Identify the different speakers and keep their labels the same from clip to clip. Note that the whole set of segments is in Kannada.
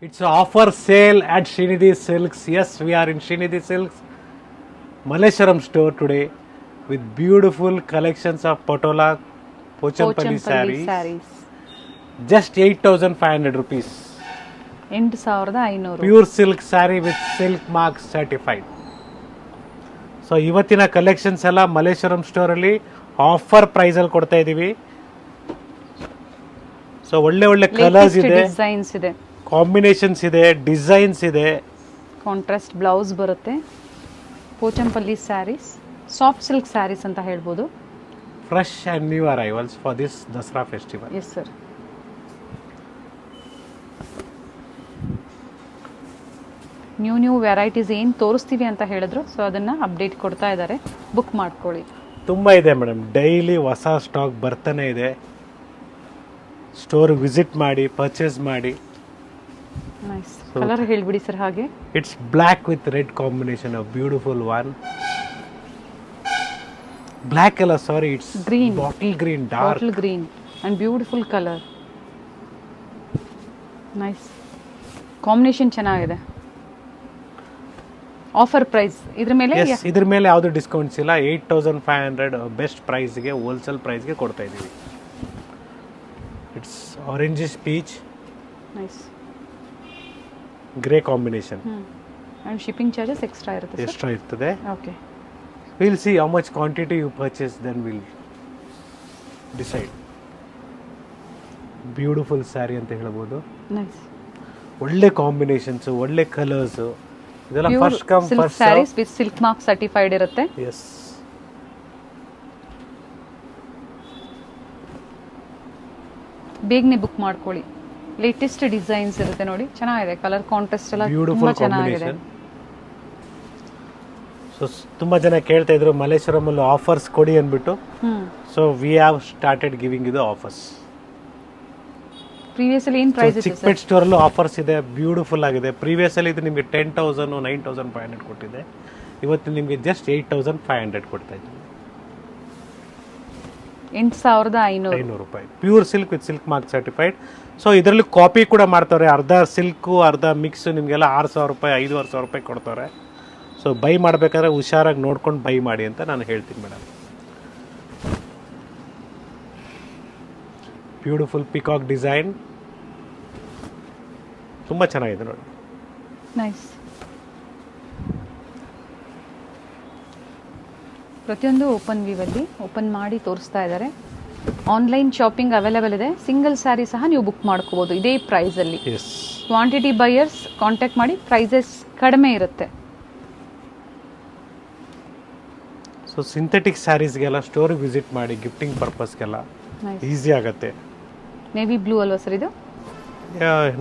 Speaker 1: It's an offer sale at Srinidhi Silks. Yes, we are in Srinidhi Silks, Malleshwaram store today with beautiful collections of Patola Pochampalli sarees. Just 8,500 rupees.
Speaker 2: 8,500.
Speaker 1: Pure silk saree with silk mark certified. So ಇವತ್ತಿನ ಕಲೆಕ್ಷನ್ಸ್ ಎಲ್ಲ ಮಲ್ಲೇಶ್ವರಂ ಸ್ಟೋರಲ್ಲಿ ಆಫರ್ ಪ್ರೈಸಲ್ಲಿ ಕೊಡ್ತಾ ಇದ್ದೀವಿ. ಸೊ ಒಳ್ಳೆ ಒಳ್ಳೆ ಕಲರ್ಸ್ ಇದೆ,
Speaker 2: ಡಿಸೈನ್ಸ್ ಇದೆ,
Speaker 1: ಕಾಂಬಿನೇಷನ್ಸ್ ಇದೆ, ಡಿಸೈನ್ಸ್ ಇದೆ,
Speaker 2: ಕಾಂಟ್ರಾಸ್ಟ್ ಬ್ಲೌಸ್ ಬರುತ್ತೆ. ಪೋಚಂಪಲ್ಲಿ ಸ್ಯಾರೀಸ್, ಸಾಫ್ಟ್ ಸಿಲ್ಕ್ ಸ್ಯಾರೀಸ್ ಅಂತ ಹೇಳ್ಬೋದು.
Speaker 1: Fresh and new arrivals for this Dasara festival.
Speaker 2: Yes sir. New varieties ಏನು ತೋರಿಸ್ತೀವಿ ಅಂತ ಹೇಳಿದ್ರು, ಸೊ ಅದನ್ನು ಅಪ್ಡೇಟ್ ಕೊಡ್ತಾ ಇದ್ದಾರೆ. ಬುಕ್ ಮಾಡ್ಕೊಳ್ಳಿ.
Speaker 1: ತುಂಬ ಇದೆ ಮೇಡಮ್, ಡೈಲಿ ಹೊಸ ಸ್ಟಾಕ್ ಬರ್ತಾನೆ ಇದೆ. ಸ್ಟೋರ್ ವಿಸಿಟ್ ಮಾಡಿ, ಪರ್ಚೇಸ್ ಮಾಡಿ.
Speaker 2: ನೈಸ್. ಕಲರ್ ಹೇಳ್ಬಿಡಿ ಸರ್. ಹಾಗೆ
Speaker 1: it's black with red combination, a beautiful one. Black ಅಲ್ಲ, sorry, it's
Speaker 2: green,
Speaker 1: bottle green, dark
Speaker 2: bottle green and beautiful colour. Nice combination, ಚೆನ್ನಾಗಿದೆ. ಆಫರ್ ಪ್ರೈಸ್ ಇದ್ರ ಮೇಲೆ?
Speaker 1: ಇದ್ರ ಮೇಲೆ ಯಾವುದು ಡಿಸ್ಕೌಂಟ್ಸ್ ಇಲ್ಲ. 8,500 ಬೆಸ್ಟ್ ಪ್ರೈಸ್ಗೆ, ಹೋಲ್ಸೇಲ್ ಪ್ರೈಸ್ಗೆ ಕೊಡ್ತಾ ಇದ್ದೀವಿ. It's orangish peach,
Speaker 2: nice
Speaker 1: grey combination.
Speaker 2: And shipping charges extra ಇರುತ್ತೆ.
Speaker 1: ಎಕ್ಸ್ಟ್ರಾ ಇರ್ತದೆ.
Speaker 2: Okay,
Speaker 1: will see how much quantity you purchase, then will decide. Beautiful sari ಅಂತ ಹೇಳ್ಬೋದು.
Speaker 2: ನೈಸ್.
Speaker 1: ಒಳ್ಳೆ ಕಾಂಬಿನೇಷನ್ಸ್, ಒಳ್ಳೆ ಕಲರ್ಸ್. ಇದೆಲ್ಲ first come first
Speaker 2: saris with silk mark certified ಇರುತ್ತೆ.
Speaker 1: ಎಸ್.
Speaker 2: ಬೇಗನೆ ಬುಕ್ ಮಾಡ್ಕೊಳ್ಳಿ. ಲೇಟೆಸ್ಟ್ ಡಿಸೈನ್ಸ್ ಇರುತ್ತೆ ನೋಡಿ, ಚೆನ್ನಾಗಿದೆ. ಕಲರ್ ಕಾಂಟ್ರಾಸ್ಟ್ ಎಲ್ಲ ತುಂಬಾ ಚೆನ್ನಾಗಿದೆ.
Speaker 1: ಸೊ ತುಂಬಾ ಜನ ಕೇಳ್ತಾ ಇದ್ರು ಮಲ್ಲೇಶ್ವರಂ ಅಲ್ಲಿ ಆಫರ್ಸ್ ಕೊಡಿ ಅಂದ್ಬಿಟ್ಟು. So we have started giving ಇದು ಆಫರ್ಸ್.
Speaker 2: ಪ್ರೀವಿಯಸ್ ಅಲ್ಲಿ ಏನು ಪ್ರೈಸ್ ಇತ್ತು ಸರ್?
Speaker 1: ಚಿಕ್ಪೇಟ್ ಸ್ಟೋರ್ ಅಲ್ಲೂ ಆಫರ್ಸ್ ಇದೆ, ಬ್ಯೂಟಿಫುಲ್ ಆಗಿದೆ. ಪ್ರೀವಿಯಸ್ ಅಲ್ಲಿ ಇದು ನಿಮಗೆ 10,000 9,500 ಕೊಟ್ಟಿದೆ. ಇವತ್ತು ನಿಮಗೆ ಜಸ್ಟ್ 8,500 ಕೊಡ್ತಾ ಇದ್ದೀವಿ.
Speaker 2: 8,500
Speaker 1: ರೂಪಾಯಿ. Pure silk with silk mark certified. So ಇದರಲ್ಲಿ ಕಾಪಿ ಕೂಡ ಮಾಡ್ತಾರೆ, ಅರ್ಧ ಸಿಲ್ಕು ಅರ್ಧ ಮಿಕ್ಸ್. ನಿಮಗೆಲ್ಲ 6,000 ರೂಪಾಯಿ 5,500 ರೂಪಾಯಿ ಕೊಡ್ತಾರೆ. ಸೊ ಬೈ ಮಾಡಬೇಕಾದ್ರೆ ಹುಷಾರಾಗಿ ನೋಡ್ಕೊಂಡು ಬೈ ಮಾಡಿ ಅಂತ ನಾನು ಹೇಳ್ತೀನಿ ಮೇಡಮ್. ಬ್ಯೂಟಿಫುಲ್ ಪಿಕಾಕ್ ಡಿಸೈನ್, ತುಂಬ ಚೆನ್ನಾಗಿದೆ ನೋಡಿ.
Speaker 2: ನೈಸ್. ಪ್ರತಿಯೊಂದು ಓಪನ್ ವ್ಯೂವಲ್ಲಿ ಓಪನ್ ಮಾಡಿ ತೋರಿಸ್ತಾ ಇದ್ದಾರೆ. ಆನ್ಲೈನ್ ಶಾಪಿಂಗ್ ಅವೈಲೇಬಲ್ ಇದೆ. ಸಿಂಗಲ್ ಸ್ಯಾರಿ ಸಹ ನೀವು ಬುಕ್ ಮಾಡ್ಕೋಬಹುದು ಇದೇ ಪ್ರೈಸಲ್ಲಿ. ಕ್ವಾಂಟಿಟಿ ಬೈಯರ್ಸ್ ಕಾಂಟ್ಯಾಕ್ಟ್ ಮಾಡಿ, ಪ್ರೈಸಸ್ ಕಡಿಮೆ ಇರುತ್ತೆ.
Speaker 1: ಸೊ ಸಿಂಥೆಟಿಕ್ ಸ್ಯಾರೀಸ್ಗೆಲ್ಲ ಸ್ಟೋರ್ ವಿಸಿಟ್ ಮಾಡಿ, ಗಿಫ್ಟಿಂಗ್ ಪರ್ಪಸ್ಗೆಲ್ಲ ಈಸಿ ಆಗುತ್ತೆ.
Speaker 2: ನೇವಿ ಬ್ಲೂ ಅಲ್ವಾ ಸರ್ ಇದು?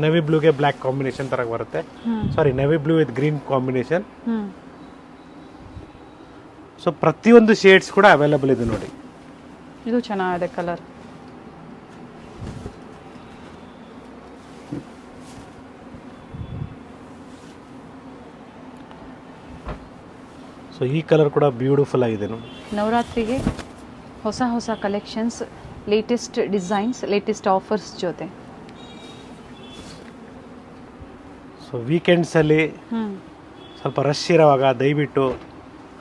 Speaker 1: ನೇವಿ ಬ್ಲೂಗೆ ಬ್ಲ್ಯಾಕ್ ಕಾಂಬಿನೇಷನ್ ತರ ಬರುತ್ತೆ. Sorry, navy blue with green combination. So ಪ್ರತಿಯೊಂದು ಶೇಡ್ಸ್ ಕೂಡ ಅವೈಲೇಬಲ್ ಇದೆ ನೋಡಿ.
Speaker 2: ಇದು ಚೆನ್ನಾಗಿದೆ ಕಲರ್.
Speaker 1: ಸೊ ಈ ಕಲರ್ ಕೂಡ ಬ್ಯೂಟಿಫುಲ್ ಆಗಿದೆ ನೋಡಿ.
Speaker 2: ನವರಾತ್ರಿಗೆ ಹೊಸ ಹೊಸ collections, latest designs, latest offers ಜೊತೆ.
Speaker 1: ಸೊ ವೀಕೆಂಡ್ಸಲ್ಲಿ ಸ್ವಲ್ಪ ರಶ್ ಇರೋವಾಗ ದಯವಿಟ್ಟು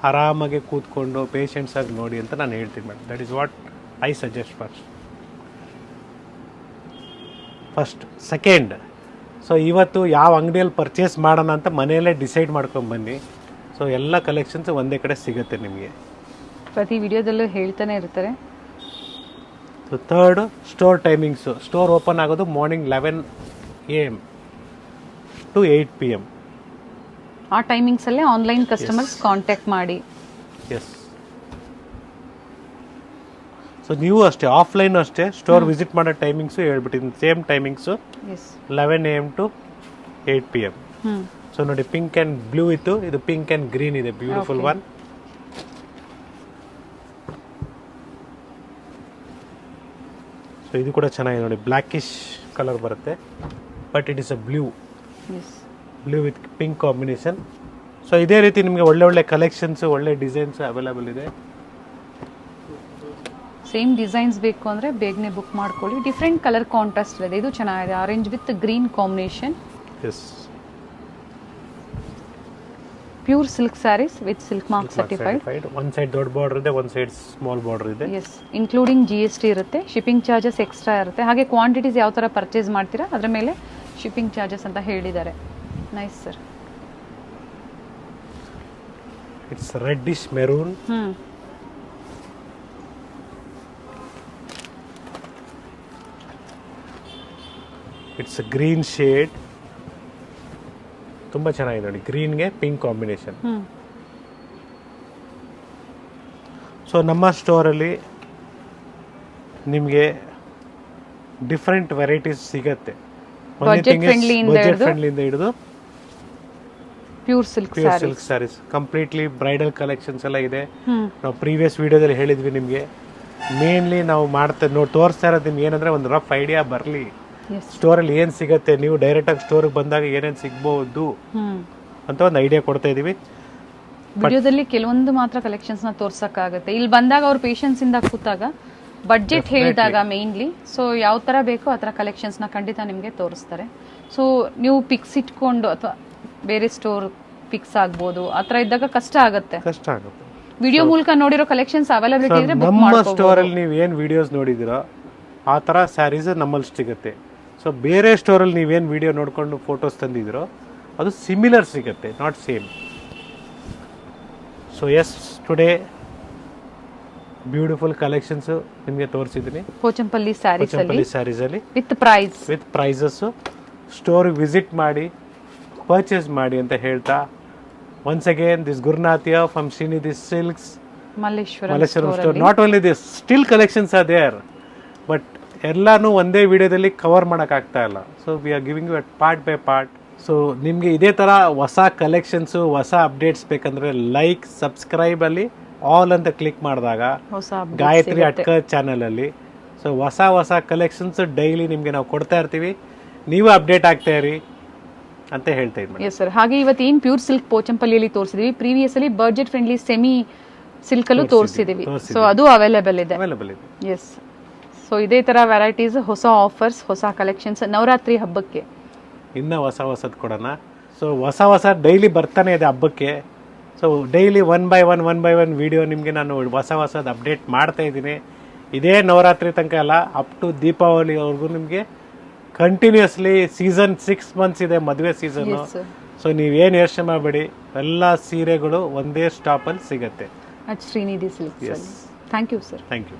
Speaker 1: ಆರಾಮಾಗಿ ಕೂತ್ಕೊಂಡು ಪೇಷನ್ಸ್ ಆಗಿ ನೋಡಿ ಅಂತ ನಾನು ಹೇಳ್ತೀನಿ madam. That is what I suggest first. Second, so ಇವತ್ತು ಯಾವ ಅಂಗಡಿಯಲ್ಲಿ ಪರ್ಚೇಸ್ ಮಾಡೋಣ ಅಂತ ಮನೆಯಲ್ಲೇ ಡಿಸೈಡ್ ಮಾಡ್ಕೊಂಡು ಬನ್ನಿ. ಸೊ ಎಲ್ಲ ಕಲೆಕ್ಷನ್ಸ್ ಒಂದೇ ಕಡೆ ಸಿಗುತ್ತೆ ನಿಮಗೆ.
Speaker 2: ಪ್ರತಿ ವಿಡಿಯೋದಲ್ಲೂ ಹೇಳ್ತಾನೆ ಇರ್ತಾರೆ.
Speaker 1: So third, store timings. Store open ಆಗೋದು ಮಾರ್ನಿಂಗ್ 11 AM to 8 PM.
Speaker 2: ಆ ಟೈಮಿಂಗ್ಸಲ್ಲೇ ಆನ್ಲೈನ್ ಕಸ್ಟಮರ್ಸ್ ಕಾಂಟ್ಯಾಕ್ಟ್ ಮಾಡಿ.
Speaker 1: ಎಸ್. ಸೊ ನೀವು ಅಷ್ಟೇ, ಆಫ್ಲೈನ್ ಅಷ್ಟೇ, ಸ್ಟೋರ್ ವಿಸಿಟ್ ಮಾಡೋ ಟೈಮಿಂಗ್ಸು ಹೇಳ್ಬಿಟ್ಟಿದ್ದೀನಿ. Same timings 11 AM to 8 PM. So ನೋಡಿ, ಪಿಂಕ್ ಆ್ಯಂಡ್ ಬ್ಲೂ ಇತ್ತು, ಇದು ಪಿಂಕ್ ಆ್ಯಂಡ್ ಗ್ರೀನ್ ಇದೆ. Beautiful one. ಸೊ ಇದು ಕೂಡ ಚೆನ್ನಾಗಿದೆ ನೋಡಿ, ಬ್ಲ್ಯಾಕಿಶ್ ಕಲರ್ ಬರುತ್ತೆ, but it is a blue with pink combination. So ಇದೇ ರೀತಿ ನಿಮಗೆ ಒಳ್ಳೆ ಒಳ್ಳೆ ಕಲೆಕ್ಷನ್ಸ್, ಒಳ್ಳೆ ಡಿಸೈನ್ಸ್ ಅವೈಲೇಬಲ್ ಇದೆ.
Speaker 2: ಸೇಮ್ ಡಿಸೈನ್ಸ್ ಬೇಕು ಅಂದರೆ ಬೇಗನೆ ಬುಕ್ ಮಾಡ್ಕೊಳ್ಳಿ. ಡಿಫ್ರೆಂಟ್ ಕಲರ್ ಕಾಂಟ್ರಾಸ್ಟ್ ಇದೆ. ಇದು ಚೆನ್ನಾಗಿದೆ, orange with green combination.
Speaker 1: Yes
Speaker 2: pure silk saris with silk mark certified.
Speaker 1: One side ದೊಡ್ಡ ಬಾರ್ಡರ್ ಇದೆ, ಒನ್ ಸೈಡ್ ಸ್ಮಾಲ್ ಬಾರ್ಡರ್ ಇದೆ.
Speaker 2: ಎಸ್, ಇನ್ಕ್ಲೂಡಿಂಗ್ GST ಇರುತ್ತೆ, ಶಿಪ್ಪಿಂಗ್ ಚಾರ್ಜಸ್ ಎಕ್ಸ್ಟ್ರಾ ಇರುತ್ತೆ. ಹಾಗೆ ಕ್ವಾಂಟಿಟೀಸ್ ಯಾವ ಥರ ಪರ್ಚೇಸ್ ಮಾಡ್ತೀರಾ ಅದರ ಮೇಲೆ ಶಿಪ್ಪಿಂಗ್ ಚಾರ್ಜಸ್ ಅಂತ ಹೇಳಿದ್ದಾರೆ. Nice sir.
Speaker 1: It's reddish maroon. It's green shade. ತುಂಬಾ ಚೆನ್ನಾಗಿದೆ ನೋಡಿ, ಗ್ರೀನ್ಗೆ ಪಿಂಕ್ ಕಾಂಬಿನೇಷನ್. ಸೊ ನಮ್ಮ ಸ್ಟೋರಲ್ಲಿ ನಿಮಗೆ ಡಿಫ್ರೆಂಟ್ ವೆರೈಟೀಸ್ ಸಿಗತ್ತೆ.
Speaker 2: ಬಜೆಟ್ ಫ್ರೆಂಡ್ಲಿಯಿಂದ
Speaker 1: ಹಿಡಿದು
Speaker 2: pure silk
Speaker 1: saris, completely bridal collections ಎಲ್ಲ ಇದೆ. ನಾವು ಪ್ರೀವಿಯಸ್ ವಿಡಿಯೋದಲ್ಲಿ ಹೇಳಿದ್ವಿ ನಿಮಗೆ. ಮೇನ್ಲಿ ನಾವು ತೋರಿಸ್ತಾ ಇರೋದು ನಿಮ್ಗೆ ಏನಂದ್ರೆ ಒಂದು ರಫ್ ಐಡಿಯಾ ಬರಲಿ ಸ್ಟೋರಲ್ಲಿ ಏನ್ ಸಿಗತ್ತೆ, ನೀವು ಡೈರೆಕ್ಟ್ ಆಗಿ ಸ್ಟೋರ್ಗೆ ಬಂದಾಗ ಏನೇನು ಸಿಗ್ಬಹುದು ಅಂತ ಒಂದು ಐಡಿಯಾ ಕೊಡ್ತಾ ಇದೀವಿ.
Speaker 2: ವಿಡಿಯೋದಲ್ಲಿ ಕೆಲವೊಂದು ಮಾತ್ರ ಕಲೆಕ್ಷನ್ಸ್ ನ ತೋರ್ಸಕ್ಕಾಗತ್ತೆ. ಇಲ್ಲಿ ಬಂದಾಗ ಅವ್ರ ಪೇಷನ್ಸ್ ಇಂದ ಕೂತಾಗ ಬಡ್ಜೆಟ್ ಹೇಳಿದಾಗ ಮೇನ್ಲಿ ಸೊ ಯಾವ ತರ ಬೇಕೋ ಆ ತರ ಕಲೆಕ್ಷನ್ಸ್ ನ ಖಂಡಿತ ನಿಮ್ಗೆ ತೋರಿಸ್ತಾರೆ. ಸೊ ನೀವು ಪಿಕ್ಸ್ ಇಟ್ಕೊಂಡು ಅಥವಾ ಬೇರೆ ಸ್ಟೋರ್ ಪಿಕ್ಸ್ ಆಗ್ಬೋದು ಆ ತರ ಇದ್ದಾಗ ಕಷ್ಟ ಆಗುತ್ತೆ. ವಿಡಿಯೋ ಮೂಲಕ ನೋಡಿರೋ ಕಲೆಕ್ಷನ್ಸ್ ಅವೈಲಬಿಲಿಟಿ ಇದ್ರೆ ಬುಕ್
Speaker 1: ನಮ್ಮ
Speaker 2: ಮಾಡ್ಕೋಬಹುದು.
Speaker 1: ಸ್ಟೋರ್ ಅಲ್ಲಿ ನೀವು ಏನ್ ವಿಡಿಯೋಸ್ ನೋಡಿದಿರೋ ಆ ತರ ಸ್ಯಾರೀಸ್ ನಮ್ಮಲ್ಲಿ ಸಿಗುತ್ತೆ. ಸೊ ಬೇರೆ ಸ್ಟೋರಲ್ಲಿ ನೀವೇನು ವಿಡಿಯೋ ನೋಡ್ಕೊಂಡು ಫೋಟೋಸ್ ತಂದಿದ್ದೀರೋ ಅದು ಸಿಮಿಲರ್ ಸಿಗುತ್ತೆ, not same. So yes, today beautiful collections ನಿಮಗೆ ತೋರಿಸಿದ್ದೀನಿ
Speaker 2: ಪೋಚಂಪಲ್ಲಿ
Speaker 1: ಸ್ಯಾರೀಸ್ ಅಲ್ಲಿ
Speaker 2: ವಿತ್
Speaker 1: ಪ್ರೈಸಸ್. ಸ್ಟೋರ್ಗೆ ವಿಸಿಟ್ ಮಾಡಿ ಪರ್ಚೇಸ್ ಮಾಡಿ ಅಂತ ಹೇಳ್ತಾ, once again this Gurunathiya from Shrinidhi silks Malleshwaram store. Not only this, still collections are there, but ಎಲ್ಲಾನು ಒಂದೇ ವಿಡಿಯೋದಲ್ಲಿ ಕವರ್ ಮಾಡೋಕ್ಕಾಗ್ತಾ ಇಲ್ಲ. So we are giving you part by part. So ನಿಮಗೆ ಇದೇ ಥರ ಹೊಸ ಕಲೆಕ್ಷನ್ಸು, ಹೊಸ ಅಪ್ಡೇಟ್ಸ್ ಬೇಕಂದ್ರೆ ಲೈಕ್, ಸಬ್ಸ್ಕ್ರೈಬ್ ಅಲ್ಲಿ ಆಲ್ ಅಂತ ಕ್ಲಿಕ್ ಮಾಡಿದಾಗ ಗಾಯತ್ರಿ ಅಟ್ಕರ್ ಚಾನಲ್ ಅಲ್ಲಿ ಸೊ ಹೊಸ ಕಲೆಕ್ಷನ್ಸ್ ಡೈಲಿ ನಿಮಗೆ ನಾವು ಕೊಡ್ತಾ ಇರ್ತೀವಿ. ನೀವು ಅಪ್ಡೇಟ್ ಆಗ್ತಾ ಇರಿ ಅಂತ ಹೇಳ್ತಾ ಇದ್ದೀನಿ.
Speaker 2: Yes sir. ಹಾಗೆ ಇವತ್ತು ಏನು ಪ್ಯೂರ್ ಸಿಲ್ಕ್ ಪೋಚಂಪಲ್ಲಿಯಲ್ಲಿ ತೋರಿಸಿದ್ವಿ, ಪ್ರೀವಿಯಸ್ ಅಲ್ಲಿ ಬಜೆಟ್ ಫ್ರೆಂಡ್ಲಿ ಸೆಮಿ ಸಿಲ್ಕ್ ಅಲ್ಲೂ ತೋರಿಸಿದೀವಿ. ಸೊ ಅದು ಅವೈಲೇಬಲ್ ಇದೆ. ಎಸ್. ಸೊ ಇದೇ ತರ ವೆರೈಟೀಸ್, ಹೊಸ ಆಫರ್ಸ್, ಹೊಸ ಕಲೆಕ್ಷನ್ಸ್ ನವರಾತ್ರಿ ಹಬ್ಬಕ್ಕೆ
Speaker 1: ಇನ್ನ ಹೊಸದ್ ಕೊಡೋಣ. ಸೊ ಹೊಸ ಡೈಲಿ ಬರ್ತಾನೆ ಇದೆ ಹಬ್ಬಕ್ಕೆ. So daily one by one video ನಿಮಗೆ ನಾನು ಹೊಸದು ಅಪ್ಡೇಟ್ ಮಾಡ್ತಾ ಇದ್ದೀನಿ. ಇದೇ ನವರಾತ್ರಿ ತನಕ ಅಲ್ಲ, ಅಪ್ ಟು ದೀಪಾವಳಿವರೆಗೂ ನಿಮಗೆ ಕಂಟಿನ್ಯೂಸ್ಲಿ ಸೀಸನ್ 6 ಮಂತ್ಸ್ ಇದೆ, ಮದುವೆ ಸೀಸನ್. ಸೊ ನೀವೇನು ಯೋಚನೆ ಮಾಡಬೇಡಿ, ಎಲ್ಲ ಸೀರೆಗಳು ಒಂದೇ ಸ್ಟಾಪಲ್ಲಿ ಸಿಗತ್ತೆ.
Speaker 2: Srinidhi Silks. Thank you sir.
Speaker 1: Thank you.